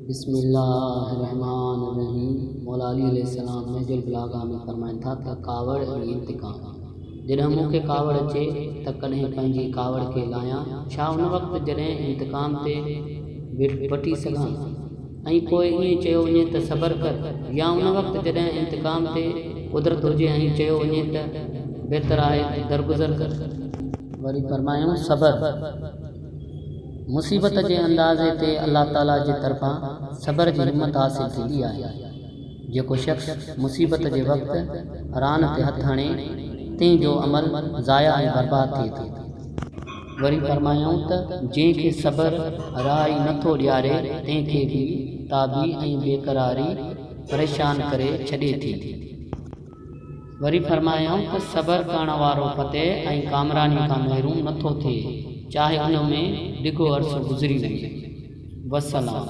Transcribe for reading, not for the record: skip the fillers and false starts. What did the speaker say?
बिस्मिल्लाहिर्रहमानिर्रहीम। मौला अली अलैहिस्सलाम नहजुल बलागा में फरमाइनि था त कावड़ ऐं इंतिकाम। जॾहिं मूंखे कावड़ अचे त कॾहिं पंहिंजी कावड़ खे लाहियां, छा उन वक़्तु जॾहिं इंतिकाम ते वठी सघां? ऐं पोइ ईअं चयो वञे त सबर कर, या उन वक़्तु जॾहिं इंतिकाम ते कुदरत हुजे ऐं चयो वञे त बहितर आहे दरगुज़र कर। वरी फरमायूं सबर। मुसीबत जे अंदाज़े ते अल्लाह ताला जे तरफ़ां सबर जी हिम्मत हासिल थींदी आहे। जेको शख़्स मुसीबत जे वक़्तु रान ते हथ हणे तंहिं जो अमल ज़ाया ऐं बर्बाद थिए थो। वरी फरमायूं त जंहिंखे सबर राह नथो ॾियारे तंहिंखे बि ताबी ऐं बेक़रारी परेशान करे छॾे थी। वरी फरमायूं त सबर करण वारो फ़तेह ऐं कामरानी खां महरूम नथो थिए, चाहे उन में डिघो अर्सो गुज़री वञे। वसलाम।